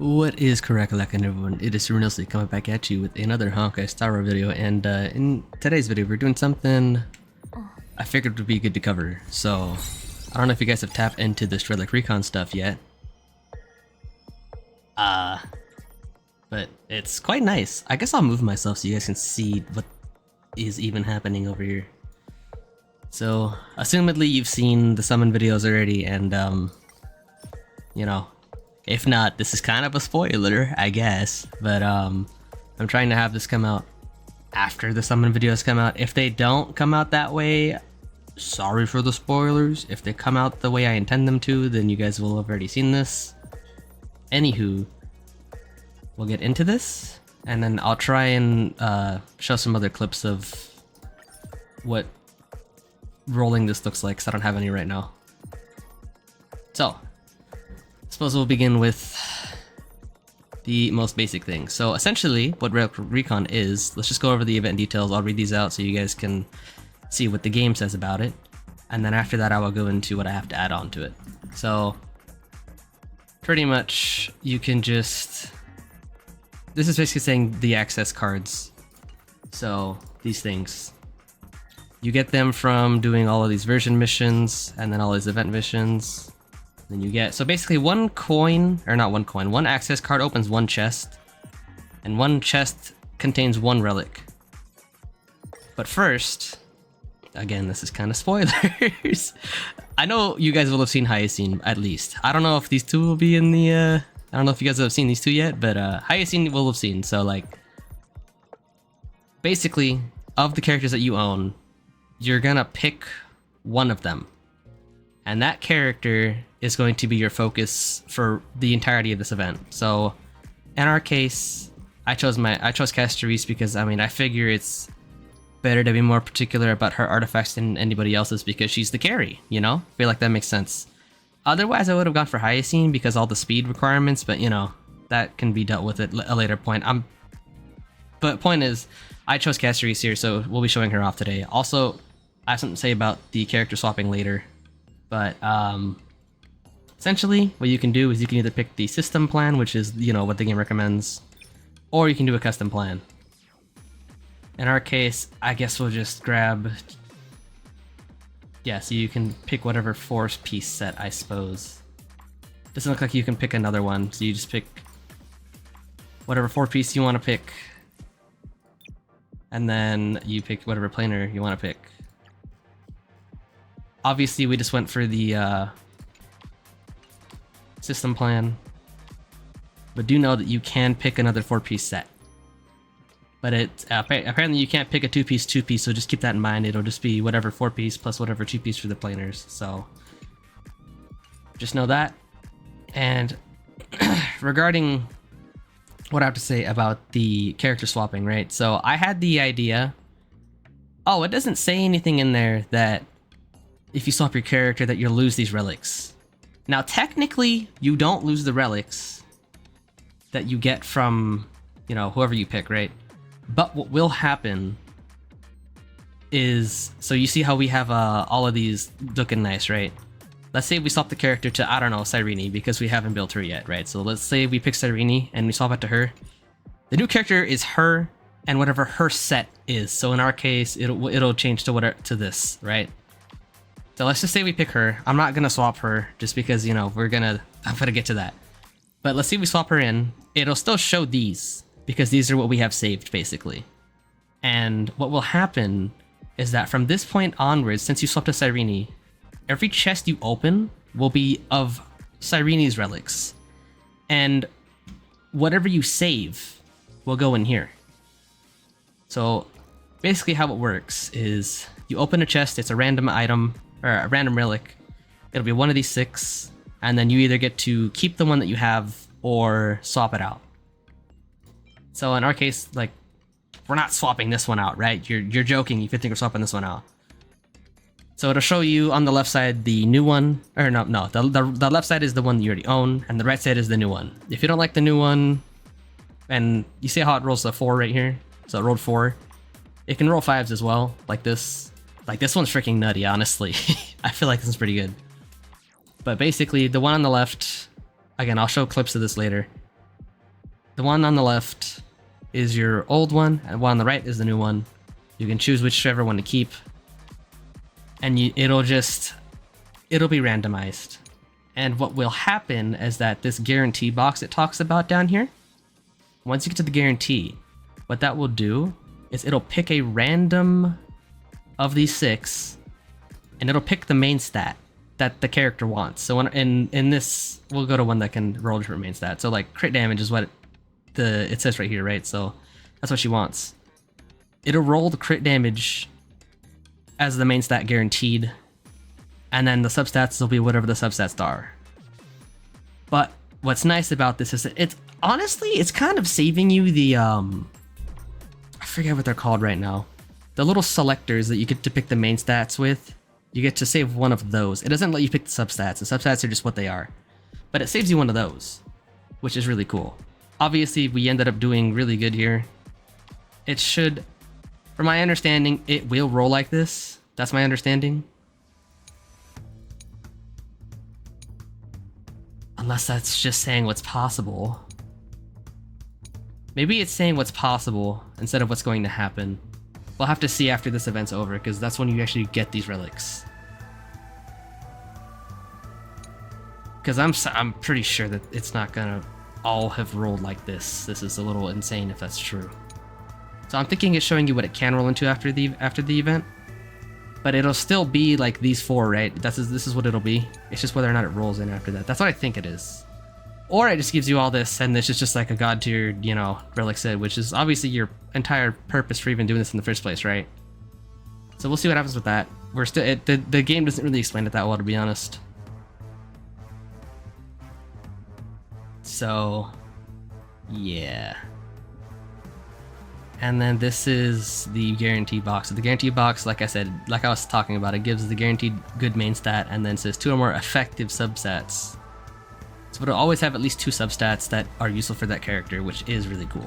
What is correct, everyone? It is Elsie coming back at you with another Honkai Star Wars video, and in today's video we're doing something I figured would be good to cover. So, I don't know if you guys have tapped into this RELIC RECON stuff yet. But it's quite nice. I guess I'll move myself so you guys can see what is even happening over here. So, assumedly you've seen the summon videos already, and you know, if not, this is kind of a spoiler, I guess, but I'm trying to have this come out after the summon videos come out. If they don't come out that way, sorry for the spoilers. If they come out the way I intend them to, then you guys will have already seen this. Anywho, we'll get into this, and then I'll try and show some other clips of what rolling this looks like, because I don't have any right now. So, suppose we'll begin with the most basic thing. So essentially, what RELIC RECON is, let's just go over the event details. I'll read these out so you guys can see what the game says about it. And then after that, I will go into what I have to add on to it. So, pretty much, you can just... This is basically saying the access cards. So, these things. You get them from doing all of these version missions, and then all these event missions. Then you get, so basically one access card opens one chest, and one chest contains one relic. But first, again, this is kind of spoilers. I know you guys will have seen Hyacine, at least. I don't know if these two will be in the, I don't know if you guys have seen these two yet, but Hyacine will have seen. So like, basically, of the characters that you own, you're gonna pick one of them. And that character is going to be your focus for the entirety of this event. So, in our case, I chose Casterise because, I mean, I figure it's better to be more particular about her artifacts than anybody else's because she's the carry, you know? I feel like that makes sense. Otherwise, I would have gone for Hyacine because all the speed requirements, but, you know, that can be dealt with at a later point. But point is, I chose Casterise here, so we'll be showing her off today. Also, I have something to say about the character swapping later. But essentially, what you can do is you can either pick the system plan, which is, you know, what the game recommends, or you can do a custom plan. In our case, I guess we'll just grab... Yeah, so you can pick whatever 4-piece set, I suppose. Doesn't look like you can pick another one, so you just pick whatever 4-piece you want to pick. And then you pick whatever planar you want to pick. Obviously, we just went for the system plan, but do know that you can pick another 4-piece set. But apparently you can't pick a 2-piece, so just keep that in mind. It'll just be whatever 4-piece plus whatever 2-piece for the planers. So just know that. And regarding what I have to say about the character swapping, right? So I had the idea. Oh, it doesn't say anything in there that if you swap your character that you'll lose these relics. Now, technically, you don't lose the relics that you get from, you know, whoever you pick, right? But what will happen is, so you see how we have all of these looking nice, right? Let's say we swap the character to, I don't know, Cyrene, because we haven't built her yet, right? So let's say we pick Cyrene and we swap it to her. The new character is her and whatever her set is. So in our case, it'll change to this, right? So let's just say we pick her. I'm not gonna swap her just because, you know, I'm gonna get to that. But let's see if we swap her in. It'll still show these because these are what we have saved, basically. And what will happen is that from this point onwards, since you swapped to Cyrene, every chest you open will be of Cyrene's relics. And whatever you save will go in here. So basically how it works is you open a chest, it's a random item, or a random relic. It'll be one of these 6, and then you either get to keep the one that you have or swap it out. So in our case, like, we're not swapping this one out, right? You're joking if you think we're swapping this one out. So it'll show you on the left side the new one, or no, the left side is the one you already own, and the right side is the new one. If you don't like the new one, and you see how it rolls a 4 right here? So it rolled 4. It can roll 5s as well, like this. Like, this one's freaking nutty, honestly. I feel like this is pretty good. But basically, the one on the left, again, I'll show clips of this later. the one on the left is your old one, and one on the right is the new one. You can choose whichever one to keep, and it'll be randomized. And what will happen is that this guarantee box it talks about down here, once you get to the guarantee, what that will do is it'll pick a random of these 6, and it'll pick the main stat that the character wants. So in this, we'll go to one that can roll different main stats. So like crit damage is what it says right here, right? So that's what she wants. It'll roll the crit damage as the main stat guaranteed, and then the substats will be whatever the substats are. But what's nice about this is that it's kind of saving you the I forget what they're called right now. The little selectors that you get to pick the main stats with. You get to save one of those. It doesn't let you pick the substats. The substats are just what they are. But it saves you one of those, which is really cool. Obviously, we ended up doing really good here. It should, from my understanding, it will roll like this. That's my understanding. Unless that's just saying what's possible. Maybe it's saying what's possible instead of what's going to happen. We'll have to see after this event's over, because that's when you actually get these relics. Because I'm pretty sure that it's not gonna all have rolled like this. This is a little insane if that's true. So I'm thinking it's showing you what it can roll into after the event, but it'll still be like these 4, right? This is what it'll be. It's just whether or not it rolls in after that. That's what I think it is. Or it just gives you all this, and this is just like a god tier, relic set, which is obviously your entire purpose for even doing this in the first place, right? So we'll see what happens with that. We're still the game doesn't really explain it that well, to be honest. So, yeah. And then this is the guarantee box. So the guarantee box, like I said, like I was talking about, it gives the guaranteed good main stat, and then says 2 or more effective substats. So it'll always have at least 2 substats that are useful for that character, which is really cool.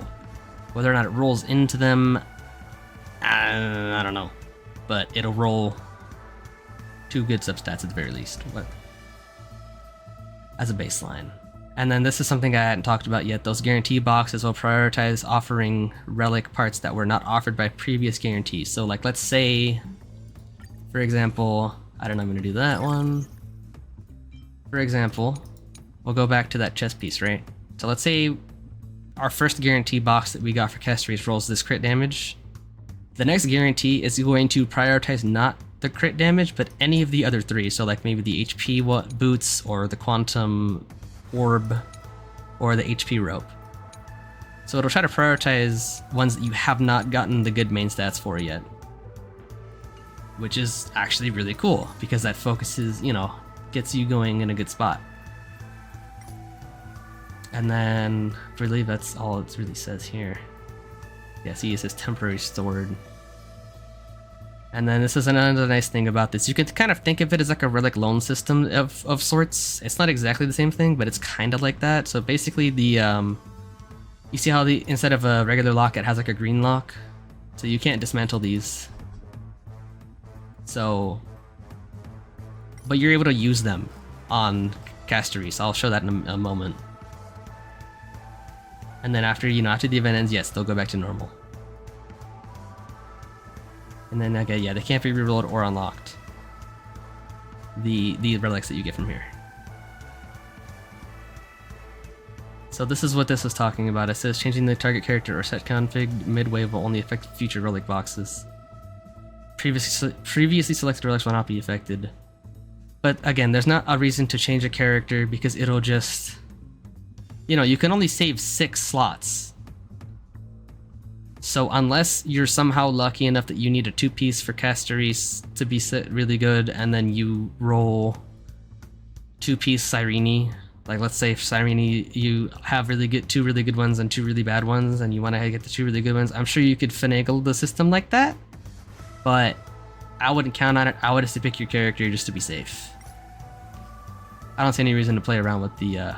Whether or not it rolls into them, I don't know. But it'll roll 2 good substats at the very least, as a baseline. And then this is something I hadn't talked about yet. Those guarantee boxes will prioritize offering relic parts that were not offered by previous guarantees. So like, let's say, for example, I don't know, I'm gonna do that one. For example, we'll go back to that chest piece, right? So let's say our first guarantee box that we got for Castries rolls this crit damage. The next guarantee is going to prioritize not the crit damage, but any of the other 3. So like maybe the HP boots, or the quantum orb, or the HP rope. So it'll try to prioritize ones that you have not gotten the good main stats for yet. Which is actually really cool, because that focuses, gets you going in a good spot. And then, I believe that's all it really says here. Yeah, see, it says temporary stored. And then this is another nice thing about this. You can kind of think of it as like a relic loan system of sorts. It's not exactly the same thing, but it's kind of like that. So basically you see how instead of a regular lock, it has like a green lock? So you can't dismantle these. So, but you're able to use them on Castries. I'll show that in a moment. And then after the event ends, yes, they'll go back to normal. And then again, yeah, they can't be rerolled or unlocked. The relics that you get from here. So this is what this was talking about. It says changing the target character or set config midway will only affect future relic boxes. Previously selected relics will not be affected. But again, there's not a reason to change a character, because it'll just, you can only save 6 slots. So unless you're somehow lucky enough that you need a 2-piece for Castries to be set really good, and then you roll 2-piece Cyrene, like let's say Cyrene, you have 2 really good ones and 2 really bad ones, and you want to get the 2 really good ones, I'm sure you could finagle the system like that, but I wouldn't count on it. I would just pick your character just to be safe. I don't see any reason to play around with the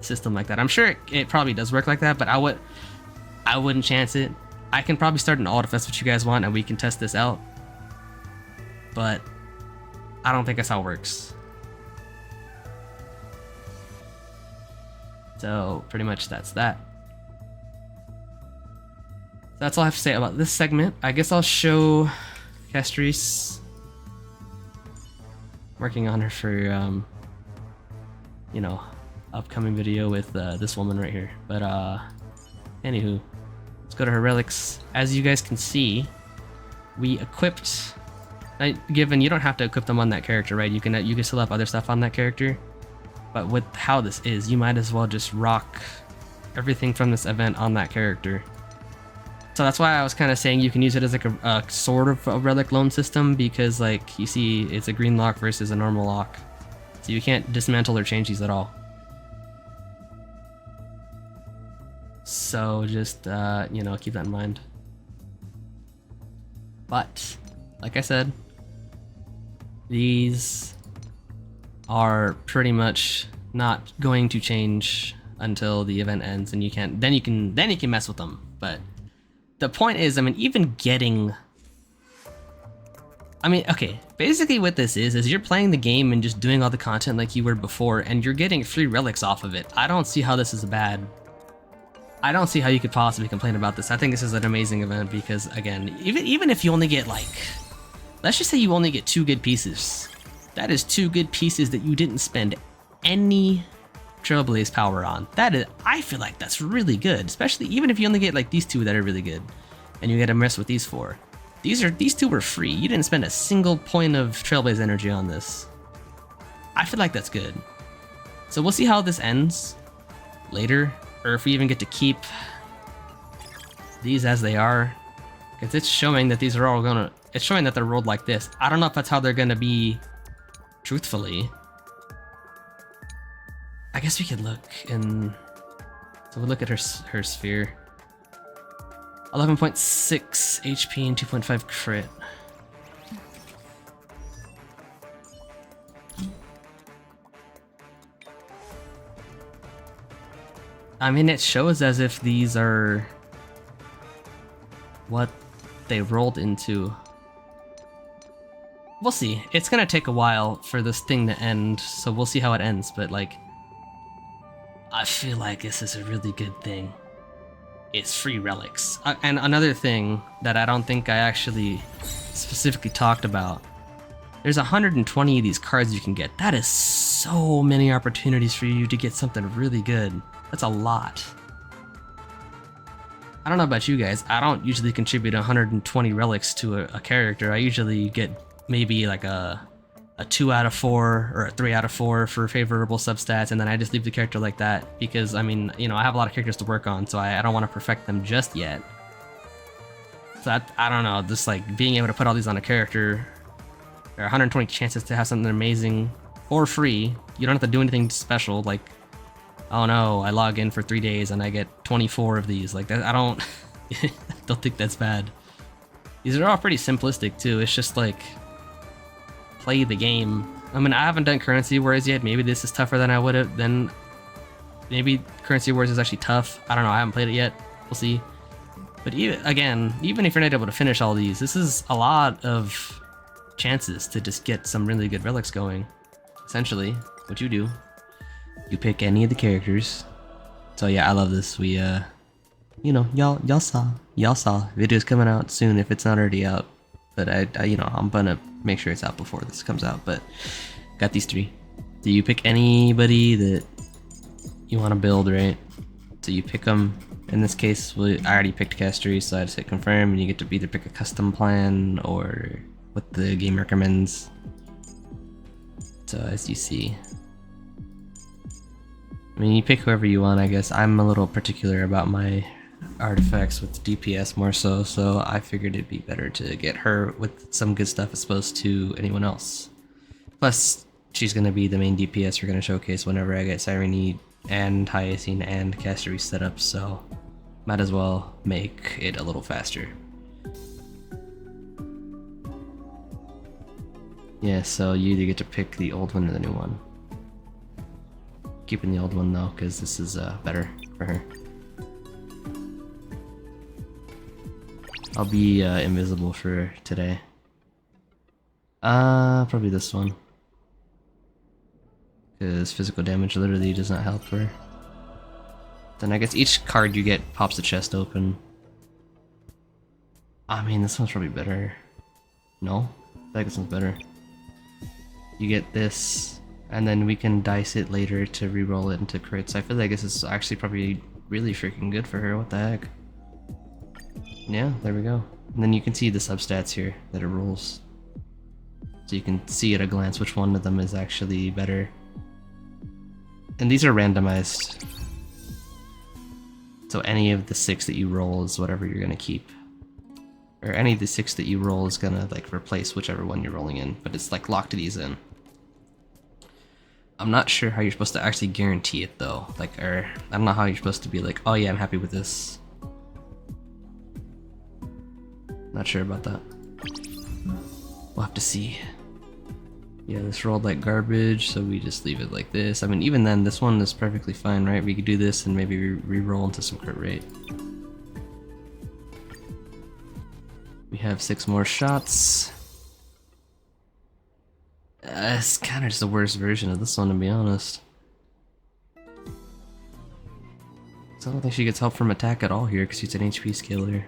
system like that. I'm sure it probably does work like that, but I wouldn't chance it. I can probably start an alt if that's what you guys want, and we can test this out. But I don't think that's how it works. So pretty much that's that. that's all I have to say about this segment. I guess I'll show Castries. Working on her for, you know, upcoming video with this woman right here. But anywho, let's go to her relics. As you guys can see, we equipped. Given you don't have to equip them on that character, right? You can still have other stuff on that character. But with how this is, you might as well just rock everything from this event on that character. So that's why I was kind of saying you can use it as like a sort of a relic loan system, because like you see it's a green lock versus a normal lock. So you can't dismantle or change these at all. So just, you know, keep that in mind. But, like I said, these are pretty much not going to change until the event ends, and you can mess with them. But the point is, I mean, even getting, I mean, okay, basically what this is you're playing the game and just doing all the content like you were before, and you're getting free relics off of it. I don't see how this is bad. I don't see how you could possibly complain about this. I think this is an amazing event because, again, even if you only get like, let's just say you only get 2 good pieces. That is 2 good pieces that you didn't spend any Trailblaze power on. That is, I feel like that's really good, especially even if you only get like these 2 that are really good, and you get to mess with these 4. These 2 were free. You didn't spend a single point of Trailblaze energy on this. I feel like that's good. So we'll see how this ends later, or if we even get to keep these as they are, because it's showing that these are all gonna. It's showing that they're rolled like this. I don't know if that's how they're gonna be, truthfully. I guess we could look and so we'll look at her sphere. 11.6 HP and 2.5 crit. I mean, it shows as if these are what they rolled into. We'll see. It's gonna take a while for this thing to end, so we'll see how it ends, but like, I feel like this is a really good thing. It's free relics. And another thing that I don't think I actually specifically talked about, there's 120 of these cards you can get. That is so many opportunities for you to get something really good. That's a lot. I don't know about you guys, I don't usually contribute 120 relics to a character. I usually get maybe like a 2 out of 4 or a 3 out of 4 for favorable substats, and then I just leave the character like that because, I mean, you know, I have a lot of characters to work on, so I don't want to perfect them just yet. So I don't know, just like being able to put all these on a character, there are 120 chances to have something amazing for free. You don't have to do anything special, like, oh no, I log in for 3 days and I get 24 of these. Like that, I don't think that's bad. These are all pretty simplistic too. It's just like, play the game. I mean, I haven't done Currency Wars yet. Maybe this is tougher than I would have. Then maybe Currency Wars is actually tough. I don't know. I haven't played it yet. We'll see. But even if you're not able to finish all these, this is a lot of chances to just get some really good relics going. Essentially, what you do, you pick any of the characters. So yeah, I love this. We you know, y'all saw videos coming out soon if it's not already out. But I you know, I'm gonna make sure it's out before this comes out. But got these 3. Do you pick anybody that you want to build, right? So you pick them. In this case, I already picked Castries, so I just hit confirm, and you get to either pick a custom plan or what the game recommends. So as you see, I mean, you pick whoever you want, I guess. I'm a little particular about my artifacts with DPS more so I figured it'd be better to get her with some good stuff as opposed to anyone else. Plus, she's gonna be the main DPS we're gonna showcase whenever I get Sirenid and Hyacine and Castries set up, so might as well make it a little faster. Yeah, so you either get to pick the old one or the new one. Keeping the old one though, because this is better for her. I'll be invisible for today. Probably this one. Because physical damage literally does not help her. Then I guess each card you get pops the chest open. I mean, this one's probably better. No? I feel like this one's better. You get this, and then we can dice it later to re-roll it into crits. I feel like this is actually probably really freaking good for her. What the heck? Yeah, there we go. And then you can see the substats here that it rolls. So you can see at a glance which one of them is actually better. And these are randomized. So any of the 6 that you roll is whatever you're gonna keep. Or any of the 6 that you roll is gonna like replace whichever one you're rolling in, but it's like locked these in. I'm not sure how you're supposed to actually guarantee it though. Like, or I don't know how you're supposed to be like, oh yeah, I'm happy with this. Not sure about that. We'll have to see. Yeah, this rolled like garbage, so we just leave it like this. I mean, even then, this one is perfectly fine, right? We could do this and maybe re-roll into some crit rate. We have 6 more shots. It's kind of just the worst version of this one, to be honest. So I don't think she gets help from attack at all here because she's an HP scaler.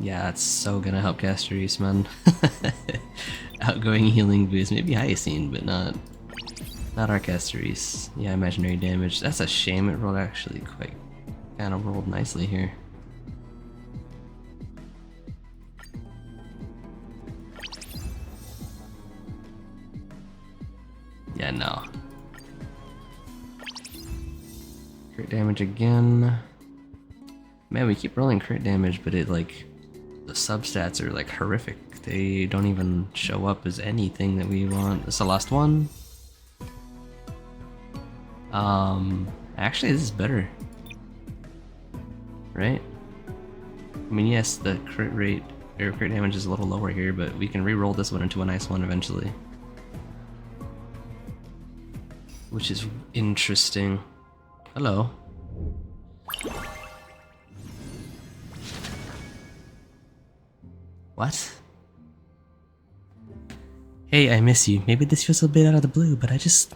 Yeah, it's so gonna help cast Reese, man. Outgoing healing boost, maybe Hyacine, but not our cast Reese. Yeah, imaginary damage. That's a shame. It rolled actually quite kind of rolled nicely here. Yeah, no. Crit damage again. Man, we keep rolling crit damage, but it like the substats are like horrific. They don't even show up as anything that we want. It's the last one. Actually this is better. Right? I mean, yes, the crit rate or crit damage is a little lower here, but we can re-roll this one into a nice one eventually. Which is interesting. Hello. What? Hey, I miss you. Maybe this feels a bit out of the blue, but I just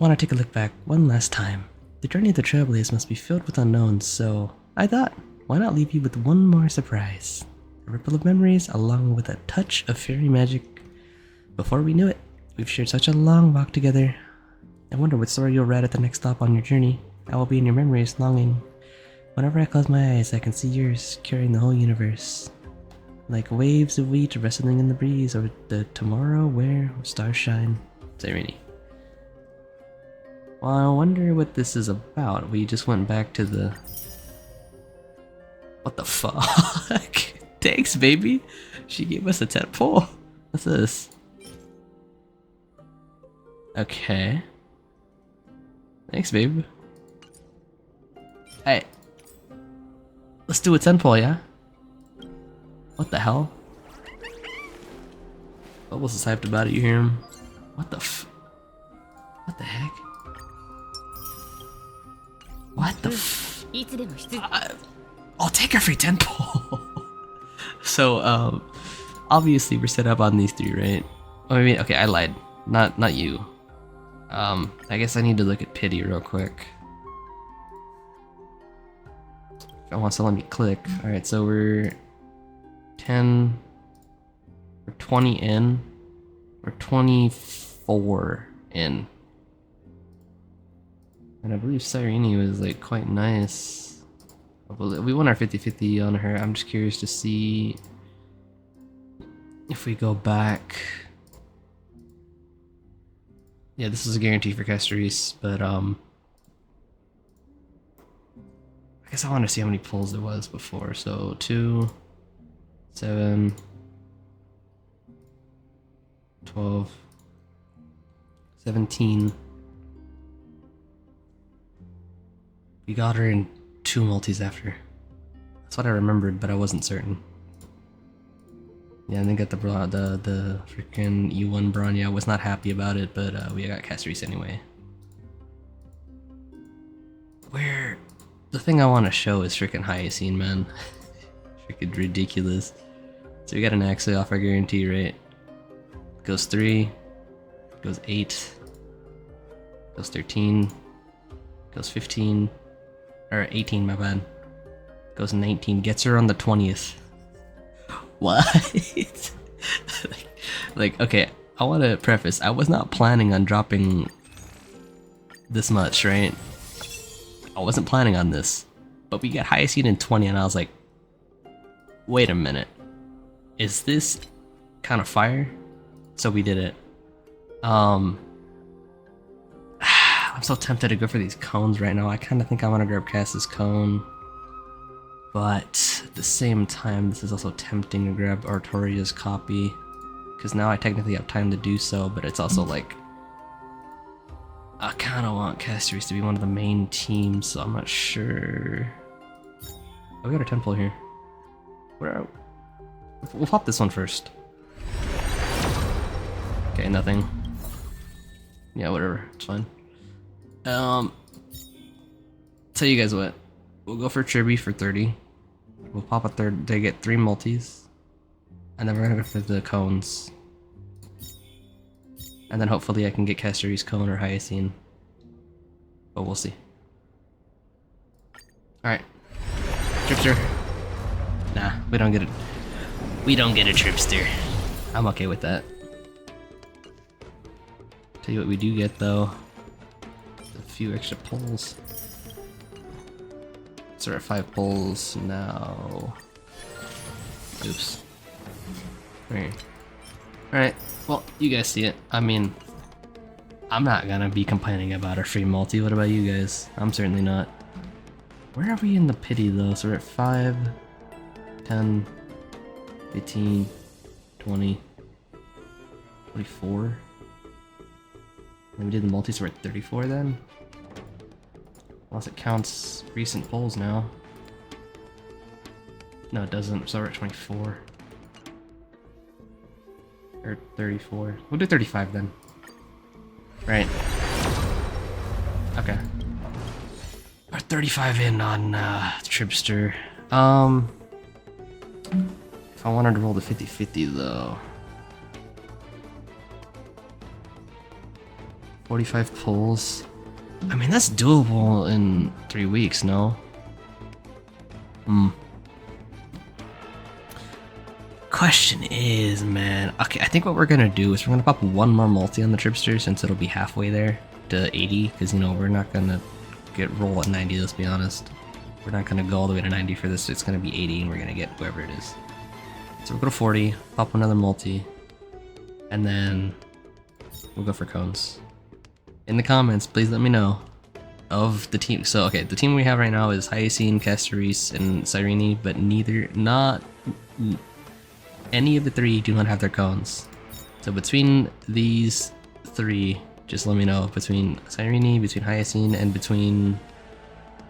want to take a look back one last time. The journey of the Trailblaze must be filled with unknowns, so I thought, why not leave you with one more surprise? A ripple of memories along with a touch of fairy magic. Before we knew it, we've shared such a long walk together. I wonder what story you'll write at the next stop on your journey. I will be in your memories, longing. Whenever I close my eyes, I can see yours carrying the whole universe. Like waves of wheat wrestling in the breeze, or the tomorrow where stars shine. Serene. Well, I wonder what this is about. We just went back to the... What the fuck? Thanks, baby! She gave us a tadpole. What's this? Okay. Thanks, babe. Hey. Let's do a 10-pull, yeah? What the hell? Bubbles is hyped about it, you hear him? What the What the heck? What the I'll take a free 10-pull! So, obviously we're set up on these 3, right? Oh, I mean, okay, I lied. Not you. I guess I need to look at pity real quick. If it wants to let me click. Alright, so we're 10 or 20 in. We're 24 in. And I believe Cyrene was like quite nice. We won our 50-50 on her. I'm just curious to see if we go back. Yeah, this is a guarantee for Castoris, but I guess I want to see how many pulls there was before. So 2, 7, 12, 17. We got her in 2 multis after. That's what I remembered, but I wasn't certain. Yeah, and then got the freaking U1 Brawn. Yeah, I was not happy about it, but we got Castoris anyway. The thing I want to show is freaking Hyacine, man. Freaking ridiculous. So we got an Axley off our guarantee, right? Goes 3, goes 8, goes 13, goes 15, or 18, my bad. Goes 19, gets her on the 20th. What? like, okay, I want to preface, I was not planning on dropping this much, right? I wasn't planning on this. But we got Hyacinth in 20 and I was like, wait a minute. Is this kind of fire? So we did it. I'm so tempted to go for these cones right now. I kind of think I want to grab Cass's cone. But at the same time, this is also tempting to grab Artoria's copy. Because now I technically have time to do so, but it's also like... I kind of want Castories to be one of the main teams, so I'm not sure. Oh, we got a temple here. We'll pop this one first. Okay, nothing. Yeah, whatever. It's fine. Tell you guys what. We'll go for Chibi for 30. We'll pop a third. They get 3 multis. And then we're gonna go for the cones. And then hopefully I can get Castories cone or Hyacinth. But we'll see. Alright. Tripster. Nah, we don't get it. We don't get a Tripster. I'm okay with that. Tell you what we do get though. A few extra pulls. So we're at 5 pulls now. Oops. Alright, well, you guys see it. I mean, I'm not gonna be complaining about our free multi. What about you guys? I'm certainly not. Where are we in the pity though? So we're at 5, 10, 15, 20, 24. Then we did the multi, so we're at 34 then? Unless it counts recent polls now. No, it doesn't, so we're at 24. Or 34. We'll do 35 then. Right. Okay. We're 35 in on Tripster. If I wanted to roll the 50-50 though. 45 pulls. I mean, that's doable in 3 weeks, no? Question is, man. Okay, I think what we're gonna do is we're gonna pop 1 more multi on the Tripster since it'll be halfway there to 80, because you know we're not gonna get roll at 90. Let's be honest. We're not gonna go all the way to 90 for this. It's gonna be 80, and we're gonna get whoever it is. So we'll go to 40, pop another multi, and then we'll go for cones. In the comments, please let me know of the team. So okay, the team we have right now is Hyacinth, Castories, and Cyrene, but not any of the 3 do not have their cones. So between these 3, just let me know, between Cyrene, between Hyacinth, and between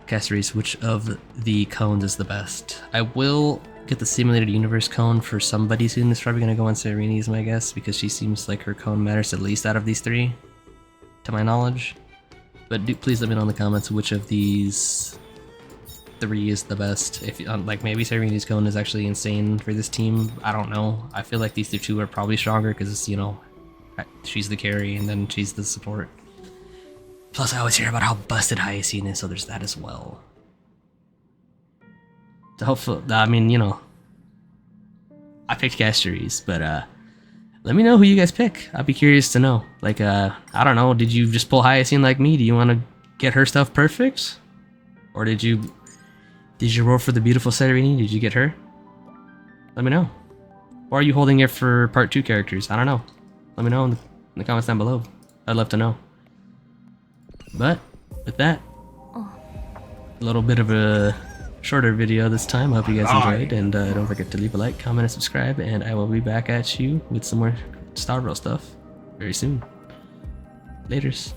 Castories, which of the cones is the best. I will get the Simulated Universe cone for somebody soon. It's probably going to go on Cyrene is my guess, because she seems like her cone matters the least out of these 3, to my knowledge. But please let me know in the comments which of these 3 is the best. If like maybe Cyrene's cone is actually insane for this team. I don't know. I feel like these 2 are probably stronger because, you know, she's the carry and then she's the support. Plus I always hear about how busted Hyacinth is, so there's that as well. So hopefully, I mean, you know, I picked Castories, but let me know who you guys pick. I'd be curious to know. Like, I don't know, did you just pull Hyacinth like me? Do you want to get her stuff perfect? Or did you roll for the beautiful Cyrene? Did you get her? Let me know. Or are you holding it for part 2 characters? I don't know. Let me know in the comments down below. I'd love to know. But with that, a little bit of a shorter video this time. I hope you guys enjoyed, and don't forget to leave a like, comment, and subscribe, and I will be back at you with some more Star Bros stuff very soon. Laters.